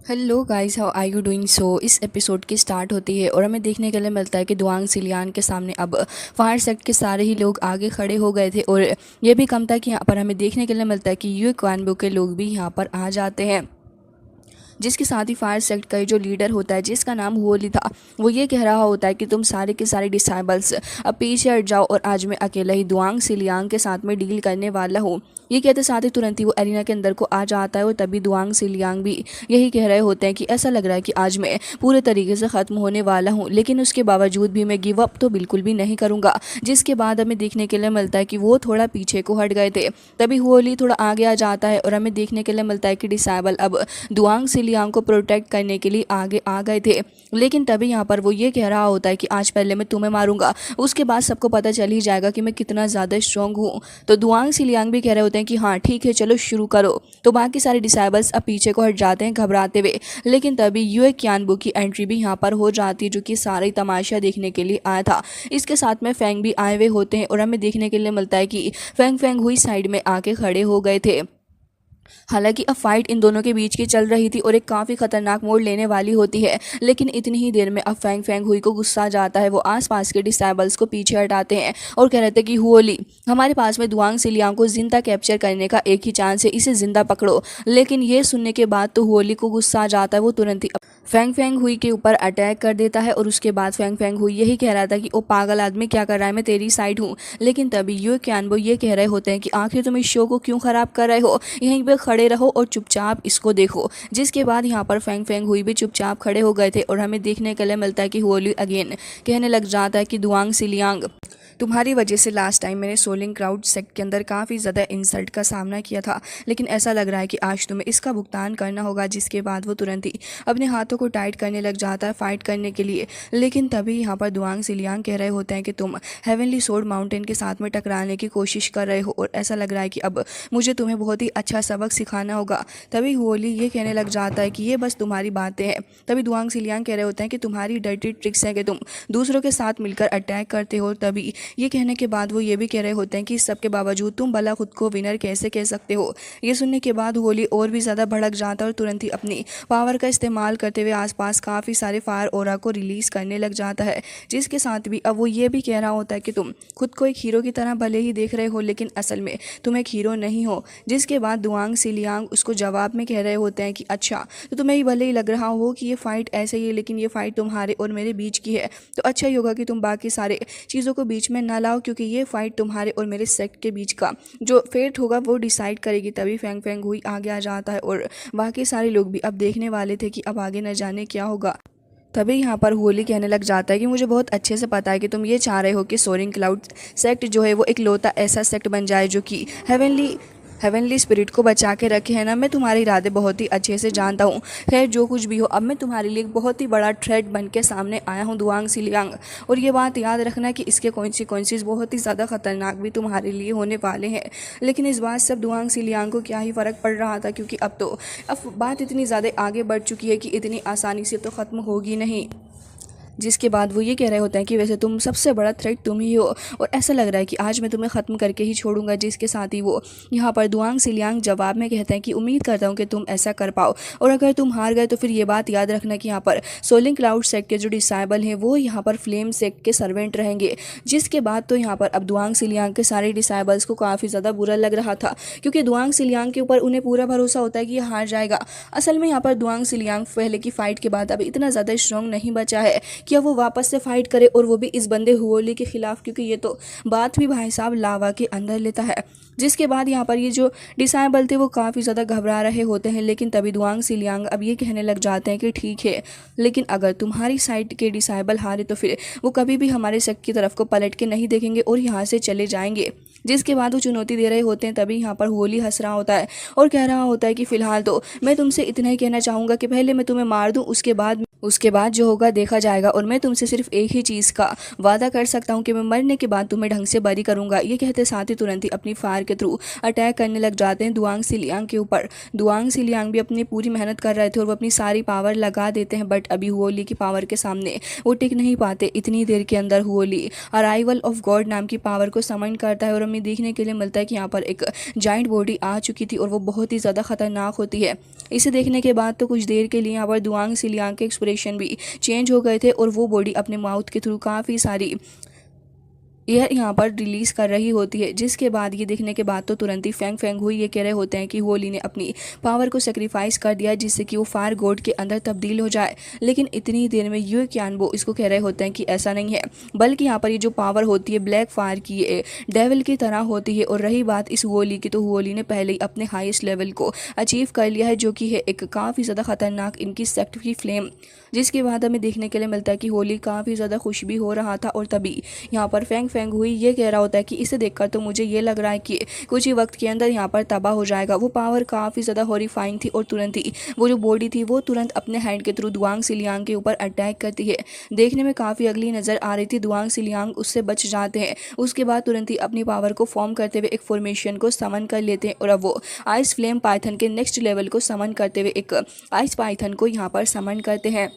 Hello guys, how are you doing. इस episode की start होती है और हमें देखने के लिए मिलता है कि दुआंग सिलियान के सामने अब फायर सेक्ट के सारे ही लोग आगे खड़े हो गए थे। और ये भी कम था कि यहाँ पर हमें देखने के लिए मिलता है कि यूए क्वानबो के लोग भी यहाँ पर आ जाते हैं, जिसके साथ ही फायर सेक्ट का जो लीडर होता है, जिसका नाम हुओली था, वो ये कह रहा होता है कि तुम सारे के सारे डिसाइबल्स अब पीछे हट जाओ और आज मैं अकेला ही दुआंग सिलियांग के साथ में डील करने वाला हूँ। ये कहते साथ ही तुरंत ही वो एरिना के अंदर को आ जाता है और तभी दुआंग सिलियांग भी यही कह रहे होते हैं कि ऐसा लग रहा है कि आज मैं पूरे तरीके से ख़त्म होने वाला हूँ, लेकिन उसके बावजूद भी मैं गिव अप तो बिल्कुल भी नहीं करूँगा। जिसके बाद हमें देखने के लिए मिलता है कि वो थोड़ा पीछे को हट गए थे, तभी होली थोड़ा आगे आ जाता है और हमें देखने के लिए मिलता है कि डिसाइबल अब दुआंग सिलियांग को प्रोटेक्ट करने के लिए आगे आ गए थे। लेकिन तभी यहाँ पर वो ये कह रहा होता है कि आज पहले मैं तुम्हें मारूंगा, उसके बाद सबको पता चल ही जाएगा कि मैं कितना ज़्यादा स्ट्रॉन्ग हूँ। तो दुआंग सिलियांग भी कह रहे होते हैं कि हाँ ठीक है, चलो शुरू करो। तो बाकी सारे डिसाइबल्स अब पीछे को हट जाते हैं घबराते हुए। लेकिन तभी यूए क्यानबू की एंट्री भी यहाँ पर हो जाती है, जो कि सारे तमाशा देखने के लिए आया था। इसके साथ में फैंग भी आए हुए होते हैं और हमें देखने के लिए मिलता है कि फैंग फैंग हुई साइड में आके खड़े हो गए थे। हालांकि अब फाइट इन दोनों के बीच की चल रही थी और एक काफ़ी खतरनाक मोड़ लेने वाली होती है, लेकिन इतनी ही देर में अब फैंग फैंग हुई को गुस्सा आ जाता है। वो आसपास के डिसाइबल्स को पीछे हटाते हैं और कह रहे थे कि हुओली, हमारे पास में दुआंग सिलियांग को जिंदा कैप्चर करने का एक ही चांस है, इसे जिंदा पकड़ो। लेकिन ये सुनने के बाद तो हुओली को गुस्सा आ जाता है। वो तुरंत ही फैंग फैंग हुई के ऊपर अटैक कर देता है और उसके बाद फैंग फैंग हुई यही कह रहा था कि ओ पागल आदमी क्या कर रहा है, मैं तेरी साइड हूँ। लेकिन तभी यूए क्यानबो ये कह रहे होते हैं कि आखिर तुम इस शो को क्यों ख़राब कर रहे हो, यहीं पे खड़े रहो और चुपचाप इसको देखो। जिसके बाद यहाँ पर फैंग फैंग हुई भी चुपचाप खड़े हो गए थे और हमें देखने के लिए मिलता है कि होली अगेन कहने लग जाता है कि दुआंग सिलियांग, तुम्हारी वजह से लास्ट टाइम मैंने सोलिंग क्राउड सेक्ट के अंदर काफ़ी ज़्यादा इंसल्ट का सामना किया था, लेकिन ऐसा लग रहा है कि आज तुम्हें इसका भुगतान करना होगा। जिसके बाद वो तुरंत ही अपने हाथों को टाइट करने लग जाता है फाइट करने के लिए। लेकिन तभी यहाँ पर दुआंग सिलियांग कह रहे होते हैं कि तुम हेवनली सोर्ड माउंटेन के साथ में टकराने की कोशिश कर रहे हो और ऐसा लग रहा है कि अब मुझे तुम्हें बहुत ही अच्छा सबक सिखाना होगा। तभी होली ये कहने लग जाता है कि ये बस तुम्हारी बातें हैं। तभी दुआंग सिलियांग कह रहे होते हैं कि तुम्हारी डर्टी ट्रिक्स हैं कि तुम दूसरों के साथ मिलकर अटैक करते हो। तभी ये कहने के बाद वो ये भी कह रहे होते हैं कि इस सब के बावजूद तुम भला खुद को विनर कैसे कह सकते हो। ये सुनने के बाद होली और भी ज़्यादा भड़क जाता है और तुरंत ही अपनी पावर का इस्तेमाल करते हुए आसपास काफ़ी सारे फायर ओरा को रिलीज़ करने लग जाता है। जिसके साथ भी अब वो ये भी कह रहा होता है कि तुम खुद को एक हीरो की तरह भले ही देख रहे हो, लेकिन असल में तुम एक हीरो नहीं हो। जिसके बाद दुआंग सिलियांग उसको जवाब में कह रहे होते हैं कि अच्छा, तो तुम्हें ये भले ही लग रहा हो कि ये फ़ाइट ऐसे ही है, लेकिन ये फ़ाइट तुम्हारे और मेरे बीच की है, तो अच्छा ही होगा कि तुम बाकी सारे चीज़ों को बीच में ना लाओ, क्योंकि ये फाइट तुम्हारे और मेरे सेक्ट के बीच का जो फेट होगा वो डिसाइड करेगी। तभी फैंग फैंग हुई आगे आ जाता है और बाकी सारे लोग भी अब देखने वाले थे कि अब आगे न जाने क्या होगा। तभी यहाँ पर होली कहने लग जाता है कि मुझे बहुत अच्छे से पता है कि तुम ये चाह रहे हो कि सोरिंग क्लाउड सेक्ट जो है वो एक लौता ऐसा सेक्ट बन जाए जो कि हेवनली स्पिरिट को बचा के रखे, है ना। मैं तुम्हारे इरादे बहुत ही अच्छे से जानता हूँ। खैर जो कुछ भी हो, अब मैं तुम्हारे लिए एक बहुत ही बड़ा थ्रेट बन के सामने आया हूँ दुआंग सिलियांग। और ये बात याद रखना कि इसके कॉन्सिक्वेंसेस बहुत ही ज़्यादा खतरनाक भी तुम्हारे लिए होने वाले हैं। लेकिन इस बात से अब दुआंग सिलियांग को क्या ही फ़र्क पड़ रहा था, क्योंकि अब बात इतनी ज़्यादा आगे बढ़ चुकी है कि इतनी आसानी से तो ख़त्म होगी नहीं। जिसके बाद वो ये कह रहे होते हैं कि वैसे तुम सबसे बड़ा थ्रेट तुम ही हो और ऐसा लग रहा है कि आज मैं तुम्हें ख़त्म करके ही छोड़ूंगा। जिसके साथ ही वो यहाँ पर दुआंग सिलियांग जवाब में कहते हैं कि उम्मीद करता हूँ कि तुम ऐसा कर पाओ, और अगर तुम हार गए तो फिर ये बात याद रखना कि यहाँ पर सोलिंग क्लाउड सेक्ट के जो डिसाइबल हैं वो यहाँ पर फ्लेम सेक्ट के सर्वेंट रहेंगे। जिसके बाद तो यहाँ पर अब दुआंग सिलियांग के सारे डिसाइबल्स को काफ़ी ज़्यादा बुरा लग रहा था, क्योंकि दुआंग सिलियांग के ऊपर उन्हें पूरा भरोसा होता है कि ये हार जाएगा। असल में यहाँ पर दुआंग सिलियांग पहले की फ़ाइट के बाद अब इतना ज़्यादा स्ट्रॉन्ग नहीं बचा है कि अब वो वापस से फाइट करे, और वो भी इस बंदे हुओली के खिलाफ, क्योंकि ये तो बात भी भाई साहब लावा के अंदर लेता है। जिसके बाद यहाँ पर ये जो डिसाइबल थे वो काफ़ी ज़्यादा घबरा रहे होते हैं। लेकिन तभी दुआंग सिलियांग अब ये कहने लग जाते हैं कि ठीक है, लेकिन अगर तुम्हारी साइड के डिसाइबल हारे तो फिर वो कभी भी हमारे सेक्ट की तरफ को पलट के नहीं देखेंगे और यहाँ से चले जाएंगे। जिसके बाद वो चुनौती दे रहे होते हैं। तभी यहाँ पर होली हंस रहा होता है और कह रहा होता है कि फ़िलहाल तो मैं तुमसे इतना ही कहना चाहूँगा कि पहले मैं तुम्हें मार दूँ, उसके बाद उसके बाद जो होगा देखा जाएगा और मैं तुमसे सिर्फ एक ही चीज़ का वादा कर सकता हूँ कि मैं मरने के बाद तुम्हें ढंग से बरी करूँगा। ये कहते साथ ही तुरंत ही अपनी फायर के थ्रू अटैक करने लग जाते हैं दुआंग सिलियांग के ऊपर। दुआंग सिलियांग भी अपनी पूरी मेहनत कर रहे थे और वो अपनी सारी पावर लगा देते हैं, बट अभी हुओली की पावर के सामने वो टिक नहीं पाते। इतनी देर के अंदर हुओली अराइवल ऑफ गॉड नाम की पावर को समन करता है और हमें देखने के लिए मिलता है कि यहाँ पर एक जाइंट बॉडी आ चुकी थी और वो बहुत ही ज़्यादा खतरनाक होती है। इसे देखने के बाद तो कुछ देर के लिए यहाँ पर दुआंग सिलियांग के एक्सप्रेशन भी चेंज हो गए थे और वो बॉडी अपने माउथ के थ्रू काफ़ी सारी एयर यहाँ पर रिलीज कर रही होती है। जिसके बाद ये देखने के बाद तो तुरंत ही फेंग फेंग हुई ये कह रहे होते हैं कि होली ने अपनी पावर को सेक्रीफाइस कर दिया जिससे कि वो फायर गॉड के अंदर तब्दील हो जाए। लेकिन इतनी देर में यू क्यानबो इसको कह रहे होते हैं कि ऐसा नहीं है, बल्कि यहाँ पर ये जो पावर होती है ब्लैक फायर की ये डेविल की तरह होती है। और रही बात इस होली की, तो होली ने पहले ही अपने हाईएस्ट लेवल को अचीव कर लिया है, जो कि है एक काफ़ी ज़्यादा खतरनाक इनकी सेक्ट की फ्लेम। जिसके बाद हमें देखने के लिए मिलता है कि होली काफ़ी ज़्यादा खुश भी हो रहा था और तभी यहाँ पर फेंग फेंग हुई ये कह रहा होता है कि इसे देखकर तो मुझे ये लग रहा है कि कुछ ही वक्त के अंदर यहाँ पर तबाह हो जाएगा। वो पावर काफ़ी ज़्यादा हॉरिफाइंग थी और तुरंत ही वो जो बॉडी थी वो तुरंत अपने हैंड के थ्रू दुआंग सिलियांग के ऊपर अटैक करती है। देखने में काफ़ी अगली नज़र आ रही थी। दुआंग सिलियांग उससे बच जाते हैं। उसके बाद तुरंत ही अपनी पावर को फॉर्म करते हुए एक फॉर्मेशन को समन कर लेते हैं और अब वो आइस फ्लेम पाइथन के नेक्स्ट लेवल को समन करते हुए एक आइस पाइथन को यहाँ पर समन करते हैं।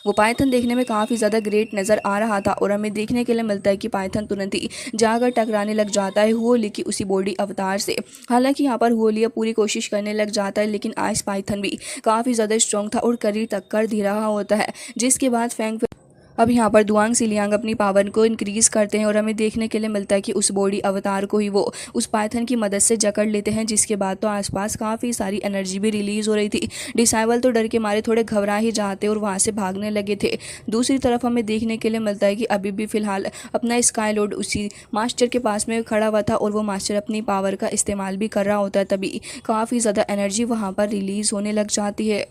वो पाइथन देखने में काफ़ी ज़्यादा ग्रेट नज़र आ रहा था और हमें देखने के लिए मिलता है कि पाइथन तुरंत ही जाकर टकराने लग जाता है हुओली की उसी बॉडी अवतार से। हालांकि यहाँ पर हुओलिया पूरी कोशिश करने लग जाता है, लेकिन आइस पाइथन भी काफ़ी ज़्यादा स्ट्रॉन्ग था और करीर टक्कर दे रहा होता है। जिसके बाद फेंग अब यहाँ पर दुआंग सिलियांग अपनी पावर को इंक्रीज़ करते हैं और हमें देखने के लिए मिलता है कि उस बॉडी अवतार को ही वो उस पाइथन की मदद से जकड़ लेते हैं। जिसके बाद तो आसपास काफ़ी सारी एनर्जी भी रिलीज़ हो रही थी। डिसाइबल तो डर के मारे थोड़े घबरा ही जाते और वहाँ से भागने लगे थे। दूसरी तरफ हमें देखने के लिए मिलता है कि अभी भी फ़िलहाल अपना स्काई लॉर्ड उसी मास्टर के पास में खड़ा हुआ था और वो मास्टर अपनी पावर का इस्तेमाल भी कर रहा होता है। तभी काफ़ी ज़्यादा एनर्जी वहाँ पर रिलीज़ होने लग जाती है।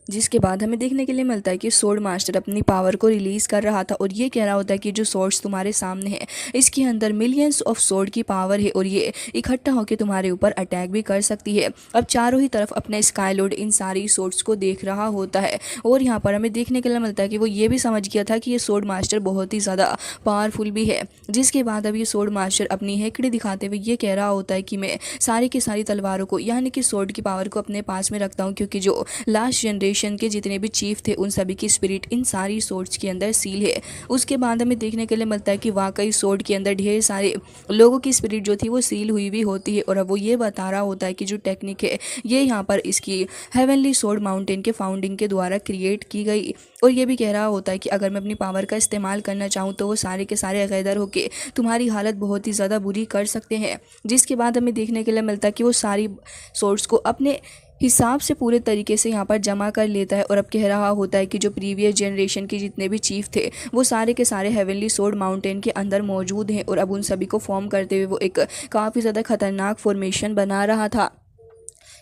जिसके बाद हमें देखने के लिए मिलता है कि सोर्ड मास्टर अपनी पावर को रिलीज़ कर रहा था और ये कह रहा होता है कि जो सोर्ड्स तुम्हारे सामने है इसके अंदर मिलियंस ऑफ सोर्ड की पावर है और ये इकट्ठा होकर तुम्हारे ऊपर अटैक भी कर सकती है। अब चारों ही तरफ अपने स्काई लॉर्ड इन सारी सोर्ड्स को देख रहा होता है और यहाँ पर हमें देखने के लिए मिलता है कि वो ये भी समझ गया था कि ये सोर्ड मास्टर बहुत ही ज़्यादा पावरफुल भी है। जिसके बाद अब ये सोर्ड मास्टर अपनी हेकड़ी दिखाते हुए ये कह रहा होता है कि मैं सारी की सारी तलवारों को यानी कि सोर्ड की पावर को अपने पास में रखता हूँ, क्योंकि जो लास्ट जनरेशन के जितने भी चीफ थे उन सभी की स्पिरिट इन सारी सोर्ड्स के अंदर सील है। उसके बाद हमें देखने के लिए मिलता है कि वाकई सोर्ड के अंदर ढेर सारे लोगों की स्पिरिट जो थी वो सील हुई भी होती है और अब वो ये बता रहा होता है कि जो टेक्निक है ये यहाँ पर इसकी हेवनली सोर्ड माउंटेन के फाउंडिंग के द्वारा क्रिएट की गई। और ये भी कह रहा होता है कि अगर मैं अपनी पावर का इस्तेमाल करना चाहूँ तो वो सारे के सारे गैदर होके तुम्हारी हालत बहुत ही ज़्यादा बुरी कर सकते हैं। जिसके बाद हमें देखने के लिए मिलता है कि वो सारी सोर्ड्स को अपने हिसाब से पूरे तरीके से यहाँ पर जमा कर लेता है और अब कह रहा होता है कि जो प्रीवियस जनरेशन के जितने भी चीफ थे वो सारे के सारे हेवनली सोर्ड माउंटेन के अंदर मौजूद हैं और अब उन सभी को फॉर्म करते हुए वो एक काफ़ी ज़्यादा खतरनाक फॉर्मेशन बना रहा था।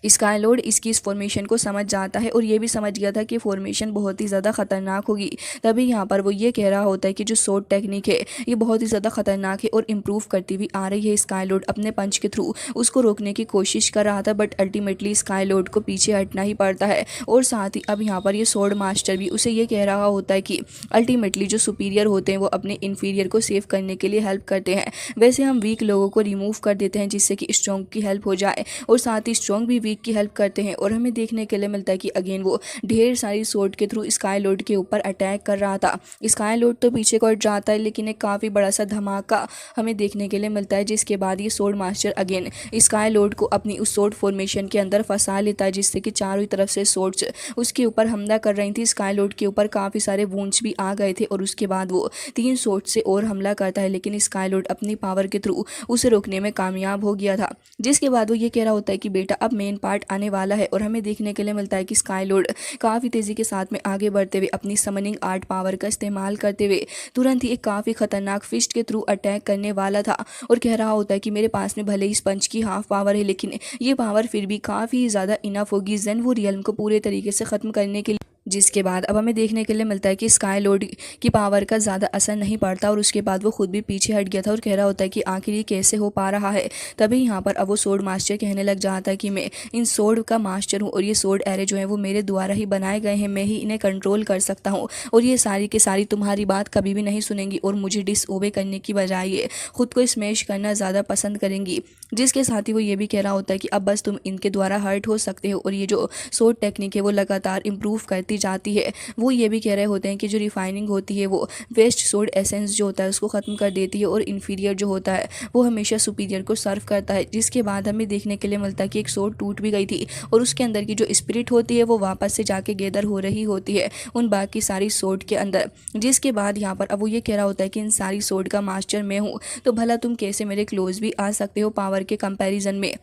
स्काई लॉर्ड इसकी इस फॉर्मेशन को समझ जाता है और ये भी समझ गया था कि फॉर्मेशन बहुत ही ज़्यादा खतरनाक होगी। तभी यहाँ पर वो ये कह रहा होता है कि जो सोर्ड टेक्निक है ये बहुत ही ज़्यादा खतरनाक है और इम्प्रूव करती हुई आ रही है। स्काई लॉर्ड अपने पंच के थ्रू उसको रोकने की कोशिश कर रहा था, बट अल्टीमेटली स्काई लॉर्ड को पीछे हटना ही पड़ता है। और साथ ही अब यहाँ पर ये सोर्ड मास्टर भी उसे ये कह रहा होता है कि अल्टीमेटली जो सुपीरियर होते हैं वो अपने इन्फीरियर को सेव करने के लिए हेल्प करते हैं। वैसे हम वीक लोगों को रिमूव कर देते हैं जिससे कि स्ट्रॉन्ग की हेल्प हो जाए और साथ ही स्ट्रॉन्ग भी की हेल्प करते हैं। और हमें देखने के लिए मिलता है कि अगेन वो ढेर सारी सोर्ड के थ्रू स्काई लॉर्ड के ऊपर अटैक कर रहा था। स्काई लॉर्ड तो पीछे को हट जाता है, लेकिन एक काफ़ी बड़ा सा धमाका हमें देखने के लिए मिलता है। जिसके बाद ये sword master again sky Lord को अपनी उस सोर्ड फॉर्मेशन के अंदर फंसा लेता है, जिससे कि चारों तरफ से सोर्ड्स उसके ऊपर हमला कर रही थी। स्काई लॉर्ड के ऊपर काफ़ी सारे वुंड्स भी आ गए थे और उसके बाद वो 3 सोर्ड से और हमला करता है, लेकिन स्काई लॉर्ड अपनी पावर के थ्रू उसे रोकने में कामयाब हो गया था। जिसके बाद वो ये कह रहा होता है कि बेटा अब मेन पार्ट आने वाला है और हमें देखने के लिए मिलता है कि स्काई लॉर्ड काफ़ी तेज़ी के साथ में आगे बढ़ते हुए अपनी समनिंग आर्ट पावर का इस्तेमाल करते हुए तुरंत ही एक काफ़ी खतरनाक फिस्ट के थ्रू अटैक करने वाला था और कह रहा होता है कि मेरे पास में भले ही स्पंज की हाफ पावर है, लेकिन ये पावर फिर भी काफ़ी ज़्यादा इनफ होगी जेन वो रियल्म को पूरे तरीके से ख़त्म करने के लिए। जिसके बाद अब हमें देखने के लिए मिलता है कि स्काई लॉर्ड की पावर का ज़्यादा असर नहीं पड़ता और उसके बाद वो खुद भी पीछे हट गया था और कह रहा होता है कि आखिर ये कैसे हो पा रहा है। तभी यहाँ पर अब वो सोर्ड मास्टर कहने लग जाता है कि मैं इन सोर्ड का मास्टर हूँ और ये सोर्ड एरे जो है वो मेरे द्वारा ही बनाए गए हैं, मैं ही इन्हें कंट्रोल कर सकता हूँ और ये सारी की सारी तुम्हारी बात कभी भी नहीं सुनेंगी और मुझे डिसओबे करने की बजाय ये खुद को स्मैश करना ज़्यादा पसंद करेंगी। जिसके साथ ही वो ये भी कह रहा होता है कि अब बस तुम इनके द्वारा हर्ट हो सकते हो और ये जो सोर्ड टेक्निक है वो लगातार इम्प्रूव करती जाती है। वो ये भी कह रहे होते हैं कि जो रिफाइनिंग होती है वो वेस्ट सोर्ड एसेंस जो होता है उसको ख़त्म कर देती है और इन्फीरियर जो होता है वो हमेशा सुपीरियर को सर्व करता है। जिसके बाद हमें देखने के लिए मिलता है कि एक सोर्ड टूट भी गई थी और उसके अंदर की जो स्पिरिट होती है वो वापस से जाके गैदर हो रही होती है उन बाकी सारी सोर्ड के अंदर। जिसके बाद यहाँ पर अब वो ये कह रहा होता है कि इन सारी सोर्ड का मास्टर मैं हूँ, तो भला तुम कैसे मेरे क्लोज भी आ सकते हो पावर के कंपैरिजन में।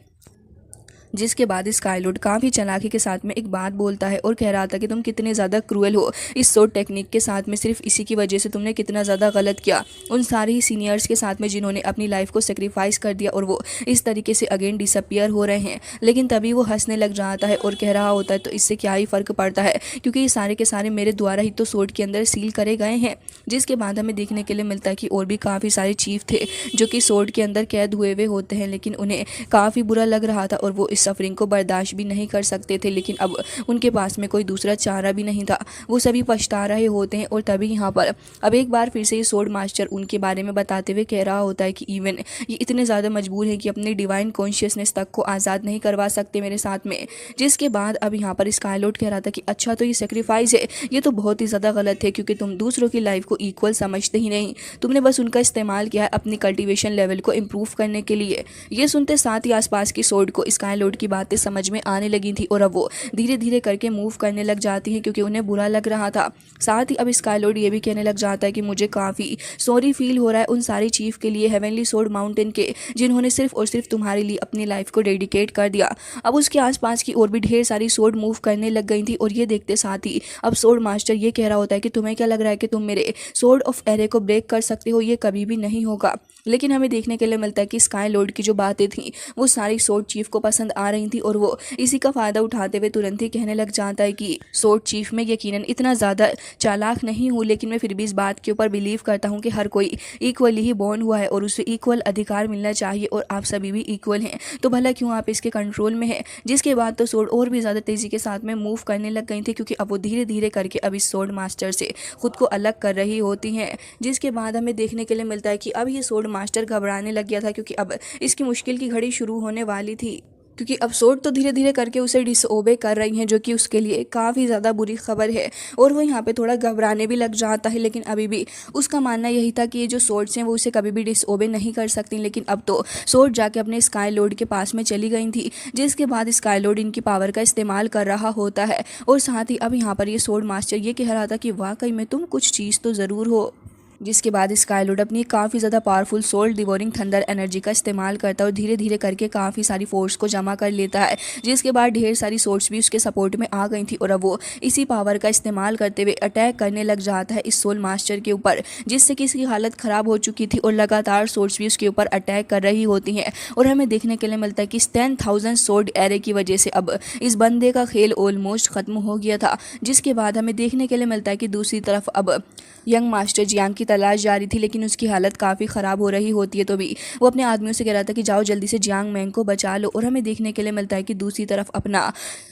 जिसके बाद स्काई लॉर्ड काफ़ी चालाकी के साथ में एक बात बोलता है और कह रहा था कि तुम कितने ज़्यादा क्रूएल हो इस सोर्ड टेक्निक के साथ में, सिर्फ इसी की वजह से तुमने कितना ज़्यादा गलत किया उन सारे ही सीनियर्स के साथ में जिन्होंने अपनी लाइफ को सेक्रीफाइस कर दिया और वो इस तरीके से अगेन डिसअपियर हो रहे हैं। लेकिन तभी वो हंसने लग जाता है और कह रहा होता है तो इससे क्या ही फ़र्क पड़ता है, क्योंकि ये सारे के सारे मेरे द्वारा ही तो सोर्ड के अंदर सील करे गए हैं। जिसके बाद हमें देखने के लिए मिलता है कि और भी काफ़ी सारे चीफ थे जो कि सोर्ड के अंदर कैद हुए हुए होते हैं, लेकिन उन्हें काफ़ी बुरा लग रहा था और वो इस सफरिंग को बर्दाश्त भी नहीं कर सकते थे। लेकिन अब उनके पास में कोई दूसरा चारा भी नहीं था, वो सभी पछता रहे होते हैं। और तभी यहाँ पर अब एक बार फिर से ये सोर्ड मास्टर उनके बारे में बताते हुए कह रहा होता है कि इवन ये इतने ज़्यादा मजबूर हैं कि अपनी डिवाइन कॉन्शियसनेस तक को आज़ाद नहीं करवा सकते मेरे साथ में। जिसके बाद अब यहाँ पर स्काई लॉर्ड कह रहा था कि अच्छा तो ये सेक्रीफाइस है, ये तो बहुत ही ज़्यादा गलत है क्योंकि तुम दूसरों की लाइफ को इक्वल समझते ही नहीं, तुमने बस उनका इस्तेमाल किया है अपनी कल्टिवेशन लेवल को इम्प्रूव करने के लिए। ये सुनते साथ ही आसपास की सोर्ड को स्काई लॉर्ड की बातें समझ में आने लगी थी और अब वो धीरे धीरे करके मूव करने लग जाती हैं क्योंकि उन्हें बुरा लग रहा था। साथ ही अब स्काई लॉर्ड ये भी कहने लग जाता है कि मुझे काफ़ी सॉरी फील हो रहा है उन सारे चीफ के लिए हेवनली सोर्ड माउंटेन के, जिन्होंने सिर्फ और सिर्फ तुम्हारे लिए अपनी लाइफ को डेडिकेट कर दिया। अब उसके आसपास की और भी ढेर सारी सोर्ड मूव करने लग गई थी और ये देखते साथ ही अब सोर्ड मास्टर ये कह रहा होता है कि तुम्हें क्या लग रहा है कि तुम मेरे सोर्ड ऑफ एरे को ब्रेक कर सकते हो, ये कभी भी नहीं होगा। लेकिन हमें देखने के लिए मिलता है कि स्काई लॉर्ड की जो बातें थी वो सारी सोर्ड चीफ को पसंद आ रही थी और वो इसी का फ़ायदा उठाते हुए तुरंत ही कहने लग जाता है कि सोर्ड चीफ में यकीनन इतना ज़्यादा चालाक नहीं हूँ, लेकिन मैं फिर भी इस बात के ऊपर बिलीव करता हूँ कि हर कोई इक्वली ही बॉर्न हुआ है और उसे इक्वल अधिकार मिलना चाहिए और आप सभी भी इक्वल हैं, तो भला क्यों आप इसके कंट्रोल में हैं। जिसके बाद तो सोर्ड और भी ज़्यादा तेज़ी के साथ में मूव करने लग गई थी क्योंकि अब वो धीरे धीरे करके अब इस सोर्ड मास्टर से खुद को अलग कर रही होती हैं। जिसके बाद हमें देखने के लिए मिलता है कि अब ये सोर्ड मास्टर घबराने लग गया था क्योंकि अब इसकी मुश्किल की घड़ी शुरू होने वाली थी, क्योंकि अब सोर्ड तो धीरे धीरे करके उसे डिसओबे कर रही हैं, जो कि उसके लिए काफ़ी ज़्यादा बुरी खबर है। और वो यहाँ पे थोड़ा घबराने भी लग जाता है, लेकिन अभी भी उसका मानना यही था कि ये जो सोर्ड्स हैं वो उसे कभी भी डिसओबे नहीं कर सकती। लेकिन अब तो सोर्ड जाके अपने स्काई लॉर्ड के पास में चली गई थी, जिसके बाद स्काई लॉर्ड इनकी पावर का इस्तेमाल कर रहा होता है। और साथ ही अब यहाँ पर ये सोर्ड मास्टर ये कह रहा था कि वाकई में तुम कुछ चीज़ तो ज़रूर हो। जिसके बाद स्काई लॉर्ड अपनी काफ़ी ज़्यादा powerful soul devouring thunder energy का इस्तेमाल करता है और धीरे धीरे करके काफ़ी सारी फोर्स को जमा कर लेता है। जिसके बाद ढेर सारी सोर्स भी उसके सपोर्ट में आ गई थी और अब वो इसी पावर का इस्तेमाल करते हुए अटैक करने लग जाता है इस सोल मास्टर के ऊपर, जिससे कि इसकी हालत ख़राब हो चुकी थी और लगातार सोर्स भी उसके ऊपर अटैक कर रही होती हैं। और हमें देखने के लिए मिलता है कि 10,000 सोर्ड एरे की वजह से अब इस बंदे का खेल ऑलमोस्ट ख़त्म हो गया था। जिसके बाद हमें देखने के लिए मिलता है कि दूसरी तरफ अब यंग मास्टर जियांग की तलाश जारी थी, लेकिन उसकी हालत काफ़ी ख़राब हो रही होती है। तो भी वो अपने आदमियों से कह रहा था कि जाओ जल्दी से जियांग मैंग को बचा लो। और हमें देखने के लिए मिलता है कि दूसरी तरफ अपना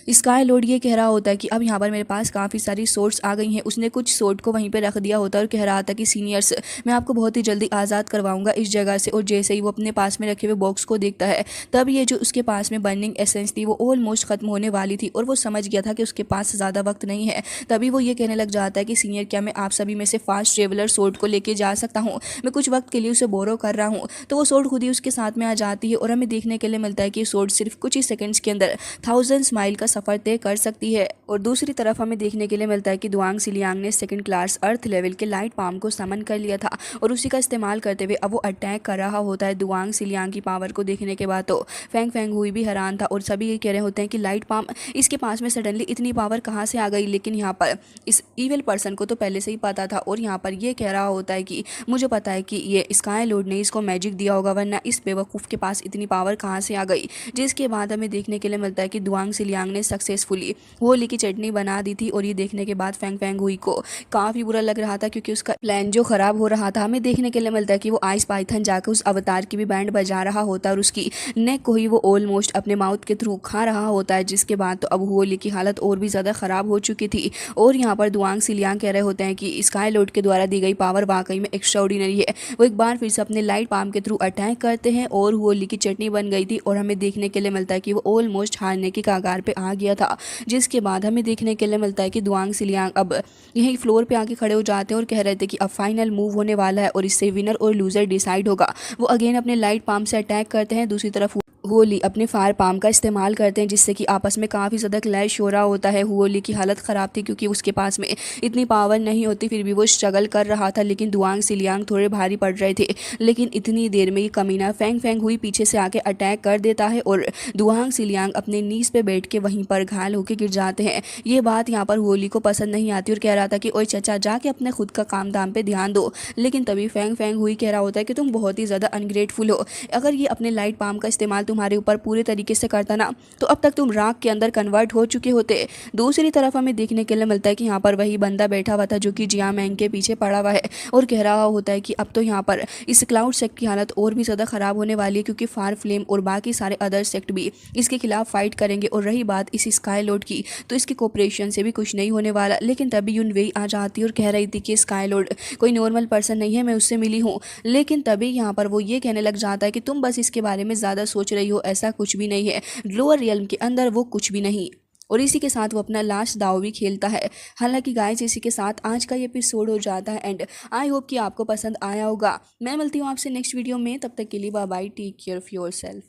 स्काई लॉर्ड ये कह रहा होता है कि अब यहाँ पर मेरे पास काफ़ी सारी सोर्स आ गई हैं। उसने कुछ सोर्ड को वहीं पर रख दिया होता है और कह रहा था कि सीनियर्स, मैं आपको बहुत ही जल्दी आज़ाद करवाऊंगा इस जगह से। और जैसे ही वो अपने पास में रखे हुए बॉक्स को देखता है, तब ये जो उसके पास में बर्निंग एसेंस थी वो ऑलमोस्ट ख़त्म होने वाली थी और वो समझ गया था कि उसके पास ज़्यादा वक्त नहीं है। तभी वो ये कहने लग जाता है कि सीनियर, क्या मैं आप सभी में से फास्ट ट्रेवलर सोर्ड को लेके जा सकता हूँ, मैं कुछ वक्त के लिए उसे बोरो कर रहा हूँ। तो वो सोर्ड खुद ही उसके साथ में आ जाती है और हमें देखने के लिए मिलता है कि सोर्ड सिर्फ कुछ ही सेकंड्स के अंदर 1000 माइल का सफ़र तय कर सकती है। और दूसरी तरफ हमें देखने के लिए मिलता है कि दुआंग सिलियांग ने सेकंड क्लास अर्थ लेवल के लाइट पाम को समन कर लिया था और उसी का इस्तेमाल करते हुए अब वो अटैक कर रहा होता है। दुआंग सिलियांग की पावर को देखने के बाद तो फेंग फेंग हुई भी हैरान था और सभी ये कह रहे होते हैं कि लाइट पाम, इसके पास में सडनली इतनी पावर कहाँ से आ गई। लेकिन यहाँ पर इस ईविल पर्सन को तो पहले से ही पता था और यहाँ पर ये कह रहा होता है कि मुझे पता है कि ये स्काई लॉर्ड ने इसको मैजिक दिया होगा, वरना इस बेवकूफ़ के पास इतनी पावर कहाँ से आ गई। जिसके बाद हमें देखने के लिए मिलता है कि दुआंग सिलियांग ने सक्सेसफुली होली की चटनी बना दी थी और ये देखने के बाद फेंग फेंग हुई को काफ़ी बुरा लग रहा था क्योंकि उसका प्लान जो ख़राब हो रहा था। हमें देखने के लिए मिलता है कि वो आइस पाइथन जाकर उस अवतार की भी बैंड बजा रहा होता है और उसकी नेक को ही वो ऑलमोस्ट अपने माउथ के थ्रू खा रहा होता है। जिसके बाद तो अब होली की हालत और भी ज़्यादा ख़राब हो चुकी थी और यहाँ पर दुआंग सिलियांग कह रहे होते हैं कि स्काई लॉर्ड के द्वारा दी गई पावर वाकई में एक्स्ट्राऑर्डिनरी है। वो एक बार फिर से अपने लाइट पाम के थ्रू अटैक करते हैं और होली की चटनी बन गई थी और हमें देखने के लिए मिलता है कि वो ऑलमोस्ट हारने की कगार पे आ गया था। जिसके बाद हमें देखने के लिए मिलता है कि दुआंग सिलियांग अब यहीं फ्लोर पे आके खड़े हो जाते हैं और कह रहे थे कि अब फाइनल मूव होने वाला है और इससे विनर और लूजर डिसाइड होगा। वो अगेन अपने लाइट पाम से अटैक करते हैं। दूसरी तरफ होली अपने फायर पाम का इस्तेमाल करते हैं जिससे कि आपस में काफ़ी ज़्यादा क्लैश हो रहा होता है। होली की हालत ख़राब थी क्योंकि उसके पास में इतनी पावर नहीं होती, फिर भी वो स्ट्रगल कर रहा था। लेकिन दुआंग सिलियांग थोड़े भारी पड़ रहे थे। लेकिन इतनी देर में ये कमीना फेंग फेंग हुई पीछे से आके अटैक कर देता है और दुआंग सिलियांग अपने नीज पे बैठ के वहीं पर घायल होकर गिर जाते हैं। ये बात यहाँ पर होली को पसंद नहीं आती और कह रहा था कि ओए चचा जाके अपने खुद का काम धाम पे ध्यान दो। लेकिन तभी फेंग फेंग हुई कह रहा होता है कि तुम बहुत ही ज़्यादा अनग्रेटफुल हो। अगर ये अपने लाइट पाम का इस्तेमाल तुम्हारे ऊपर पूरे तरीके से करता ना तो अब तक तुम राख के अंदर कन्वर्ट हो चुके होते। दूसरी तरफ हमें देखने के लिए मिलता है कि यहाँ पर वही बंदा बैठा हुआ था जो कि जिया मैंग के पीछे पड़ा हुआ है और कह रहा होता है कि अब तो यहाँ पर इस क्लाउड सेक्ट की हालत और भी ज़्यादा ख़राब होने वाली है क्योंकि फायर फ्लेम और बाकी सारे अदर सेक्ट भी इसके खिलाफ फाइट करेंगे। और रही बात इस स्काई लॉर्ड की तो इसकी कोऑपरेशन से भी कुछ नहीं होने वाला। लेकिन तभी यून वेई आ जाती और कह रही थी कि स्काई लॉर्ड कोई नॉर्मल पर्सन नहीं है, मैं उससे मिली हूँ। लेकिन तभी यहाँ पर वो ये कहने लग जाता है कि तुम बस इसके बारे में ज़्यादा सोच रही हो, ऐसा कुछ भी नहीं है, लोअर रियल्म के अंदर वो कुछ भी नहीं। और इसी के साथ वो अपना लास्ट दाव भी खेलता है। हालांकि गाइस इसी के साथ आज का ये एपिसोड हो जाता है एंड आई होप कि आपको पसंद आया होगा। मैं मिलती हूँ आपसे नेक्स्ट वीडियो में, तब तक के लिए bye bye, take care of yourself.